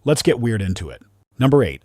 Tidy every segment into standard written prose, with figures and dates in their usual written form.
Let's get weird into it. Number 8.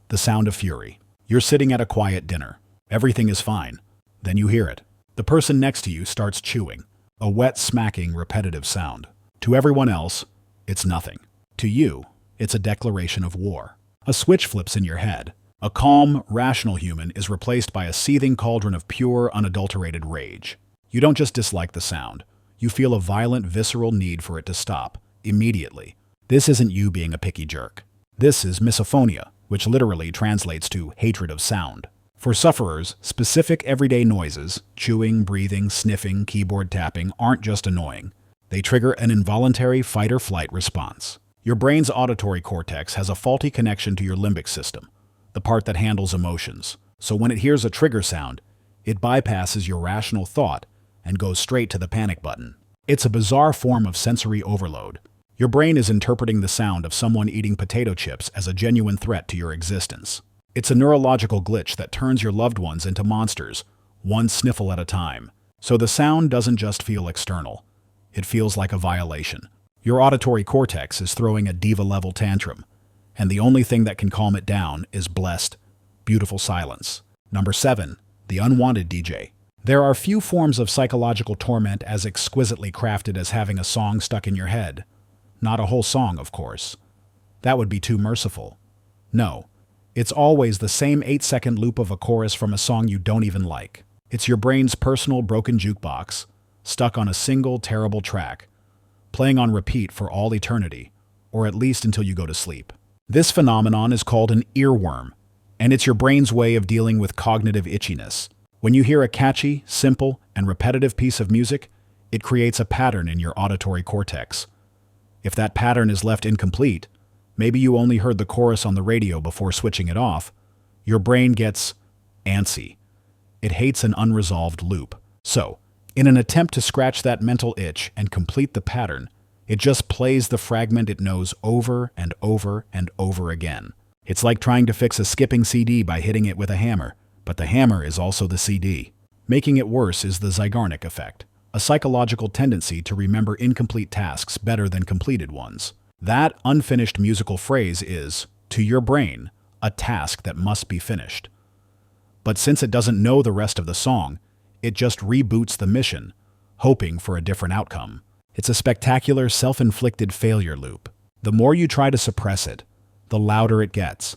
The sound of fury. You're sitting at a quiet dinner. Everything is fine. Then you hear it. The person next to you starts chewing. A wet, smacking, repetitive sound. To everyone else, it's nothing. To you, it's a declaration of war. A switch flips in your head. A calm, rational human is replaced by a seething cauldron of pure, unadulterated rage. You don't just dislike the sound. You feel a violent, visceral need for it to stop, immediately. This isn't you being a picky jerk. This is misophonia, which literally translates to hatred of sound. For sufferers, specific everyday noises, chewing, breathing, sniffing, keyboard tapping, aren't just annoying. They trigger an involuntary fight-or-flight response. Your brain's auditory cortex has a faulty connection to your limbic system, the part that handles emotions. So when it hears a trigger sound, it bypasses your rational thought and goes straight to the panic button. It's a bizarre form of sensory overload. Your brain is interpreting the sound of someone eating potato chips as a genuine threat to your existence. It's a neurological glitch that turns your loved ones into monsters, one sniffle at a time. So the sound doesn't just feel external. It feels like a violation. Your auditory cortex is throwing a diva-level tantrum, and the only thing that can calm it down is blessed, beautiful silence. Number 7. The Unwanted DJ. There are few forms of psychological torment as exquisitely crafted as having a song stuck in your head. Not a whole song, of course. That would be too merciful. No, it's always the same 8-second loop of a chorus from a song you don't even like. It's your brain's personal broken jukebox, stuck on a single terrible track, playing on repeat for all eternity, or at least until you go to sleep. This phenomenon is called an earworm, and it's your brain's way of dealing with cognitive itchiness. When you hear a catchy, simple, and repetitive piece of music, it creates a pattern in your auditory cortex. If that pattern is left incomplete, maybe you only heard the chorus on the radio before switching it off, your brain gets antsy. It hates an unresolved loop. So, in an attempt to scratch that mental itch and complete the pattern, it just plays the fragment it knows over and over and over again. It's like trying to fix a skipping CD by hitting it with a hammer, but the hammer is also the CD. Making it worse is the Zeigarnik effect, a psychological tendency to remember incomplete tasks better than completed ones. That unfinished musical phrase is, to your brain, a task that must be finished. But since it doesn't know the rest of the song, it just reboots the mission, hoping for a different outcome. It's a spectacular, self-inflicted failure loop. The more you try to suppress it, the louder it gets.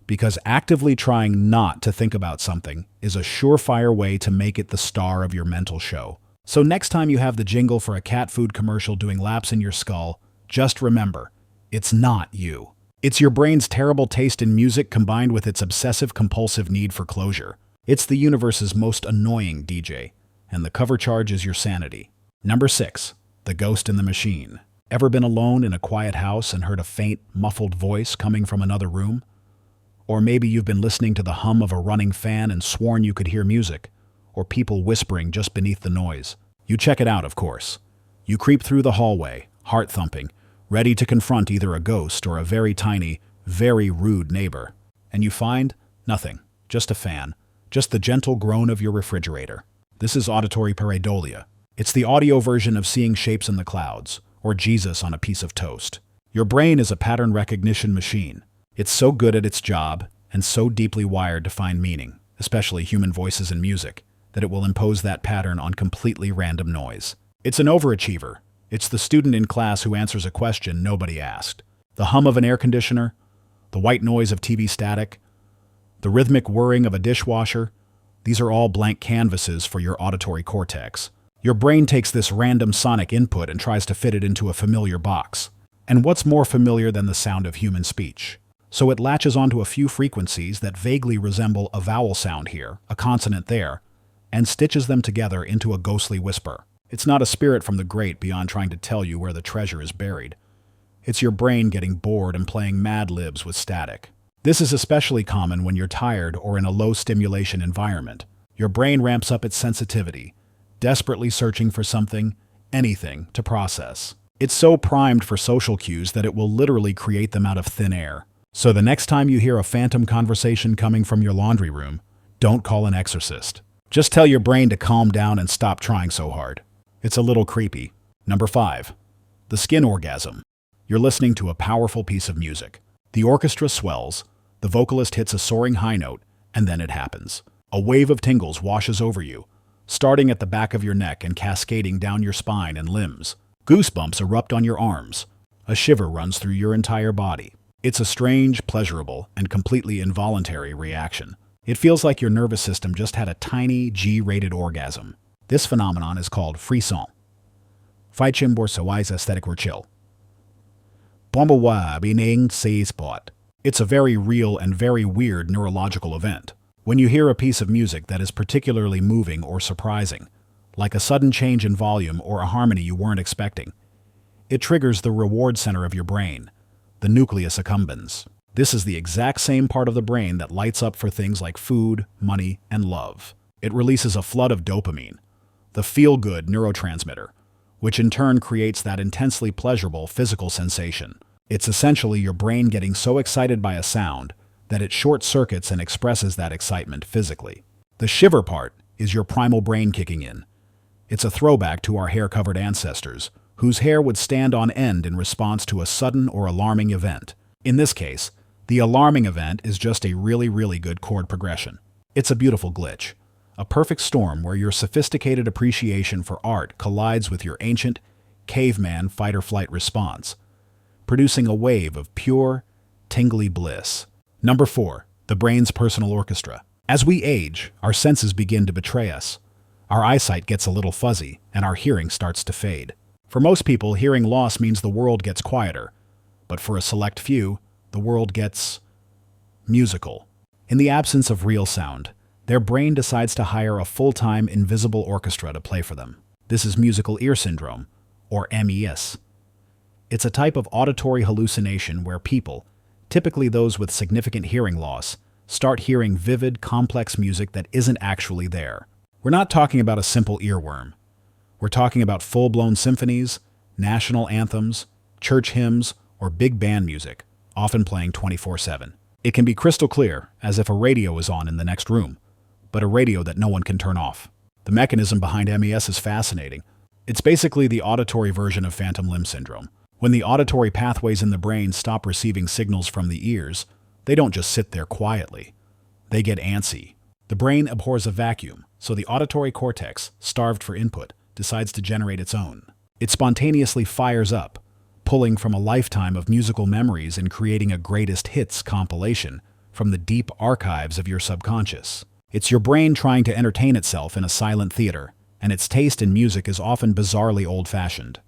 Because actively trying not to think about something is a surefire way to make it the star of your mental show. So next time you have the jingle for a cat food commercial doing laps in your skull, just remember, it's not you. It's your brain's terrible taste in music combined with its obsessive-compulsive need for closure. It's the universe's most annoying DJ, and the cover charge is your sanity. Number 6. The Ghost in the Machine. Ever been alone in a quiet house and heard a faint, muffled voice coming from another room? Or maybe you've been listening to the hum of a running fan and sworn you could hear music, or people whispering just beneath the noise. You check it out, of course. You creep through the hallway, heart thumping, ready to confront either a ghost or a very tiny, very rude neighbor. And you find nothing, just a fan, just the gentle groan of your refrigerator. This is auditory pareidolia. It's the audio version of seeing shapes in the clouds, or Jesus on a piece of toast. Your brain is a pattern recognition machine. It's so good at its job, and so deeply wired to find meaning, especially human voices and music, that it will impose that pattern on completely random noise. It's an overachiever. It's the student in class who answers a question nobody asked. The hum of an air conditioner, the white noise of TV static, the rhythmic whirring of a dishwasher, these are all blank canvases for your auditory cortex. Your brain takes this random sonic input and tries to fit it into a familiar box. And what's more familiar than the sound of human speech? So it latches onto a few frequencies that vaguely resemble a vowel sound here, a consonant there, and stitches them together into a ghostly whisper. It's not a spirit from the great beyond trying to tell you where the treasure is buried. It's your brain getting bored and playing Mad Libs with static. This is especially common when you're tired or in a low-stimulation environment. Your brain ramps up its sensitivity, desperately searching for something, anything, to process. It's so primed for social cues that it will literally create them out of thin air. So the next time you hear a phantom conversation coming from your laundry room, don't call an exorcist. Just tell your brain to calm down and stop trying so hard. It's a little creepy. Number 5. The Skin Orgasm. You're listening to a powerful piece of music, The orchestra swells, the vocalist hits a soaring high note, and then it happens. A wave of tingles washes over you, starting at the back of your neck and cascading down your spine and limbs. Goosebumps erupt on your arms. A shiver runs through your entire body. It's a strange, pleasurable, and completely involuntary reaction. It feels like your nervous system just had a tiny G-rated orgasm. This phenomenon is called frisson. Feichin borsawais aesthetic or chill. Bombawa bining say spot. It's a very real and very weird neurological event. When you hear a piece of music that is particularly moving or surprising, like a sudden change in volume or a harmony you weren't expecting, it triggers the reward center of your brain, the nucleus accumbens. This is the exact same part of the brain that lights up for things like food, money, and love. It releases a flood of dopamine, the feel-good neurotransmitter, which in turn creates that intensely pleasurable physical sensation. It's essentially your brain getting so excited by a sound that it short-circuits and expresses that excitement physically. The shiver part is your primal brain kicking in. It's a throwback to our hair-covered ancestors, whose hair would stand on end in response to a sudden or alarming event. In this case, the alarming event is just a really, really good chord progression. It's a beautiful glitch, a perfect storm where your sophisticated appreciation for art collides with your ancient, caveman fight-or-flight response, producing a wave of pure, tingly bliss. Number 4. The brain's personal orchestra. As we age, our senses begin to betray us. Our eyesight gets a little fuzzy, and our hearing starts to fade. For most people, hearing loss means the world gets quieter, but for a select few, the world gets musical. In the absence of real sound, their brain decides to hire a full-time invisible orchestra to play for them. This is musical ear syndrome, or MES. It's a type of auditory hallucination where people, typically those with significant hearing loss, start hearing vivid, complex music that isn't actually there. We're not talking about a simple earworm. We're talking about full-blown symphonies, national anthems, church hymns, or big band music, often playing 24/7. It can be crystal clear, as if a radio is on in the next room, but a radio that no one can turn off. The mechanism behind MES is fascinating. It's basically the auditory version of phantom limb syndrome. When the auditory pathways in the brain stop receiving signals from the ears, they don't just sit there quietly. They get antsy. The brain abhors a vacuum, so the auditory cortex, starved for input, decides to generate its own. It spontaneously fires up, pulling from a lifetime of musical memories and creating a greatest hits compilation from the deep archives of your subconscious. It's your brain trying to entertain itself in a silent theater, and its taste in music is often bizarrely old-fashioned.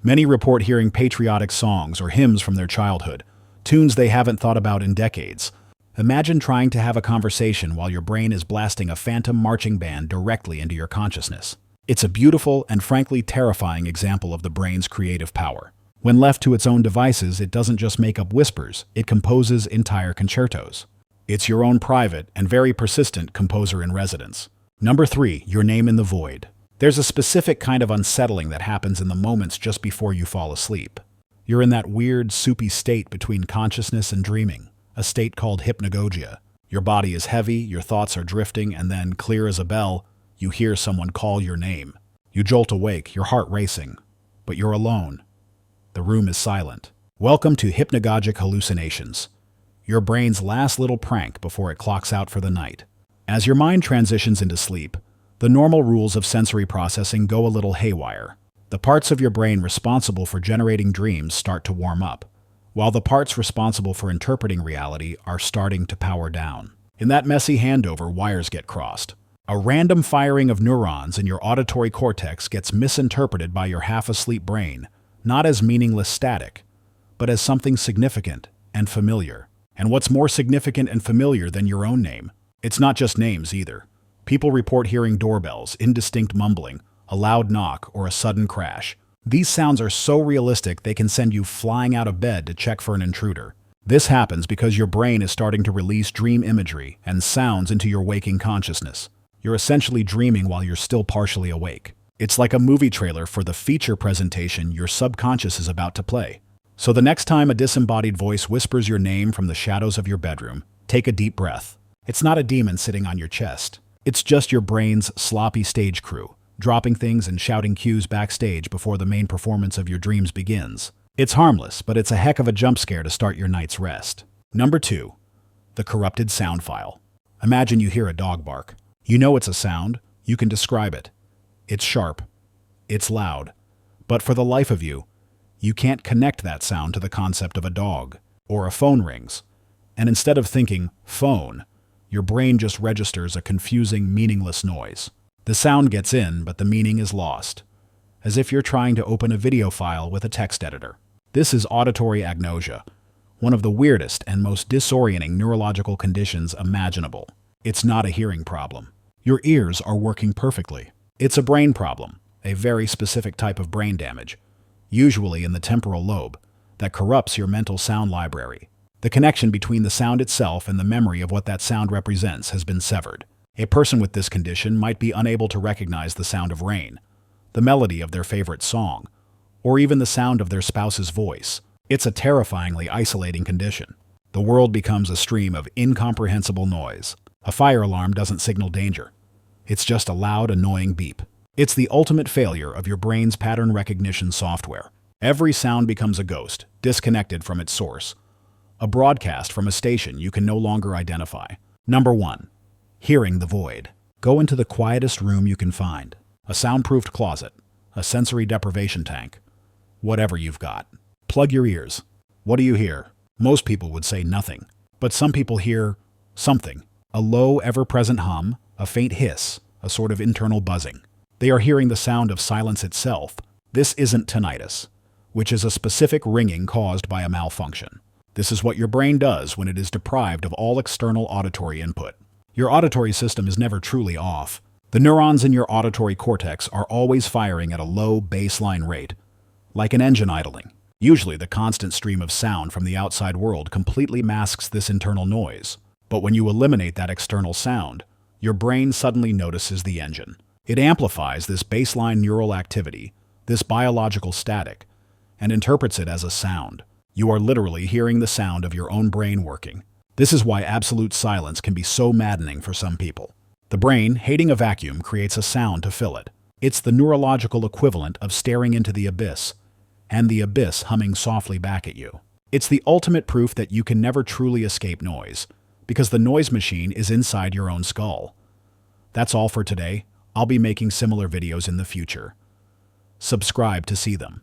Many report hearing patriotic songs or hymns from their childhood, tunes they haven't thought about in decades. Imagine trying to have a conversation while your brain is blasting a phantom marching band directly into your consciousness. It's a beautiful and frankly terrifying example of the brain's creative power. When left to its own devices, it doesn't just make up whispers, it composes entire concertos. It's your own private and very persistent composer in residence. Number 3, your name in the void. There's a specific kind of unsettling that happens in the moments just before you fall asleep. You're in that weird, soupy state between consciousness and dreaming, a state called hypnagogia. Your body is heavy, your thoughts are drifting, and then, clear as a bell, you hear someone call your name. You jolt awake, your heart racing, but you're alone. The room is silent. Welcome to hypnagogic hallucinations, your brain's last little prank before it clocks out for the night. As your mind transitions into sleep, the normal rules of sensory processing go a little haywire. The parts of your brain responsible for generating dreams start to warm up, while the parts responsible for interpreting reality are starting to power down. In that messy handover, wires get crossed. A random firing of neurons in your auditory cortex gets misinterpreted by your half-asleep brain, not as meaningless static, but as something significant and familiar. And what's more significant and familiar than your own name? It's not just names either. People report hearing doorbells, indistinct mumbling, a loud knock, or a sudden crash. These sounds are so realistic they can send you flying out of bed to check for an intruder. This happens because your brain is starting to release dream imagery and sounds into your waking consciousness. You're essentially dreaming while you're still partially awake. It's like a movie trailer for the feature presentation your subconscious is about to play. So the next time a disembodied voice whispers your name from the shadows of your bedroom, take a deep breath. It's not a demon sitting on your chest. It's just your brain's sloppy stage crew, dropping things and shouting cues backstage before the main performance of your dreams begins. It's harmless, but it's a heck of a jump scare to start your night's rest. Number 2. The corrupted sound file. Imagine you hear a dog bark. You know it's a sound, you can describe it. It's sharp, it's loud, but for the life of you, you can't connect that sound to the concept of a dog, or a phone rings. And instead of thinking, phone, your brain just registers a confusing, meaningless noise. The sound gets in, but the meaning is lost, as if you're trying to open a video file with a text editor. This is auditory agnosia, one of the weirdest and most disorienting neurological conditions imaginable. It's not a hearing problem. Your ears are working perfectly. It's a brain problem, a very specific type of brain damage, usually in the temporal lobe, that corrupts your mental sound library. The connection between the sound itself and the memory of what that sound represents has been severed. A person with this condition might be unable to recognize the sound of rain, the melody of their favorite song, or even the sound of their spouse's voice. It's a terrifyingly isolating condition. The world becomes a stream of incomprehensible noise. A fire alarm doesn't signal danger. It's just a loud, annoying beep. It's the ultimate failure of your brain's pattern recognition software. Every sound becomes a ghost, disconnected from its source. A broadcast from a station you can no longer identify. Number 1. Hearing the void. Go into the quietest room you can find. A soundproofed closet, a sensory deprivation tank, whatever you've got. Plug your ears. What do you hear? Most people would say nothing, but some people hear something. A low, ever-present hum, a faint hiss, a sort of internal buzzing. They are hearing the sound of silence itself. This isn't tinnitus, which is a specific ringing caused by a malfunction. This is what your brain does when it is deprived of all external auditory input. Your auditory system is never truly off. The neurons in your auditory cortex are always firing at a low baseline rate, like an engine idling. Usually, the constant stream of sound from the outside world completely masks this internal noise. But when you eliminate that external sound, your brain suddenly notices the engine. It amplifies this baseline neural activity, this biological static, and interprets it as a sound. You are literally hearing the sound of your own brain working. This is why absolute silence can be so maddening for some people. The brain, hating a vacuum, creates a sound to fill it. It's the neurological equivalent of staring into the abyss, and the abyss humming softly back at you. It's the ultimate proof that you can never truly escape noise, because the noise machine is inside your own skull. That's all for today. I'll be making similar videos in the future. Subscribe to see them.